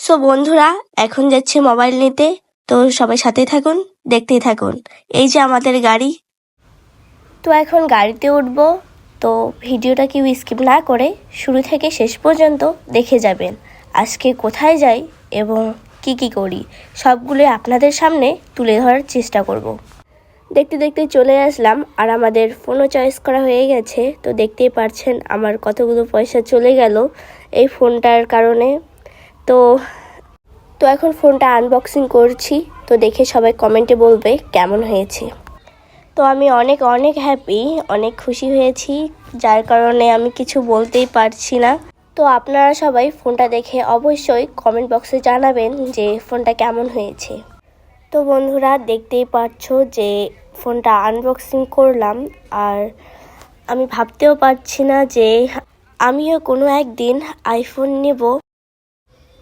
So বন্ধুরা, এখন যাচ্ছে মোবাইল নিতে। তো সবাই সাথেই থাকুন, দেখতেই থাকুন। এই যে আমাদের গাড়ি। তো এখন গাড়িতে উঠবো। তো ভিডিওটা কেউ স্কিপ না করে শুরু থেকে শেষ পর্যন্ত দেখে যাবেন। আজকে কোথায় যাই এবং কি করি সবগুলোই আপনাদের সামনে তুলে ধরার চেষ্টা করব। দেখতে দেখতে চলে আসলাম, আর আমাদের ফোনও চয়েস করা হয়ে গেছে। তো দেখতেই পারছেন আমার কতগুলো পয়সা চলে গেল এই ফোনটার কারণে। তো তো এখন ফোনটা আনবক্সিং করছি। তো দেখে সবাই কমেন্টে বলবে কেমন হয়েছে। তো আমি অনেক অনেক হ্যাপি, অনেক খুশি হয়েছি, যার কারণে আমি কিছু বলতেই পারছি না। তো আপনারা সবাই ফোনটা দেখে অবশ্যই কমেন্ট বক্সে জানাবেন যে ফোনটা কেমন হয়েছে। তো বন্ধুরা, দেখতেই পারছো যে ফোনটা আনবক্সিং করলাম, আর আমি ভাবতেও পারছি না যে আমিও কোনো একদিন আইফোন নেব।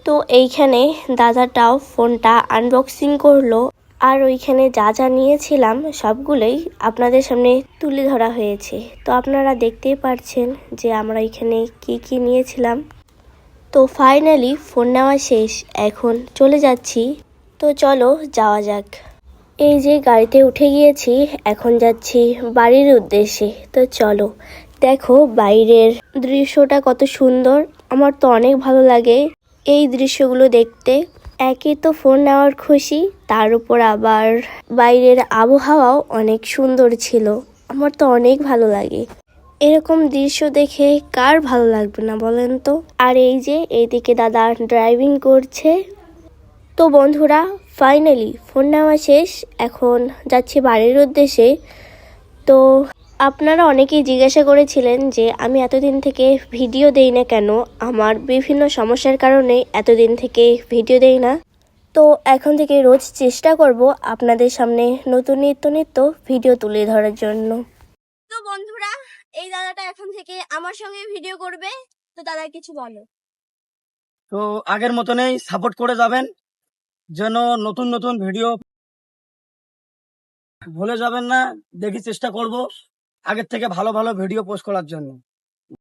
তো এইখানে দাদাটাও ফোনটা আনবক্সিং করলো, আর ওইখানে যা যা নিয়েছিলাম সবগুলোই আপনাদের সামনে তুলে ধরা হয়েছে। তো আপনারা দেখতেই পারছেন যে আমরা এখানে কি নিয়েছিলাম। তো ফাইনালি ফোন নেওয়া শেষ, এখন চলে যাচ্ছি। তো চলো যাওয়া যাক। এই যে গাড়িতে উঠে গিয়েছি, এখন যাচ্ছি বাড়ির উদ্দেশ্যে। তো চলো, দেখো বাইরের দৃশ্যটা কত সুন্দর। আমার তো অনেক ভালো লাগে এই দৃশ্যগুলো দেখতে। একই তো ফোন নেওয়ার খুশি, তার উপর আবার বাইরের আবহাওয়াও অনেক সুন্দর ছিল। আমার তো অনেক ভালো লাগে এরকম দৃশ্য দেখে, কার ভালো লাগবে না বলেন তো। আর এই যে এইদিকে দাদা ড্রাইভিং করছে। তো বন্ধুরা, ফাইনালি ফোন নেওয়া শেষ, এখন যাচ্ছি বাড়ির উদ্দেশ্যে। তো আপনারা অনেকেই জিজ্ঞাসা করেছিলেন যে আমি এতদিন থেকে ভিডিও দেই না কেন। আমার বিভিন্ন সমস্যার কারণে এতদিন থেকে ভিডিও দেই না। তো এখন থেকে রোজ চেষ্টা করব আপনাদের সামনে নতুন নিত্য ভিডিও তুলে ধরার জন্য। তো বন্ধুরা, এই দাদাটা এখন থেকে আমার সঙ্গে ভিডিও করবে। তো দাদা কিছু বলো। তো আগের মতনই সাপোর্ট করে যাবেন, যেন নতুন নতুন ভিডিও ভুলে যাবেন না। দেখি চেষ্টা করব আগের থেকে ভালো ভালো ভিডিও পোস্ট করার জন্য।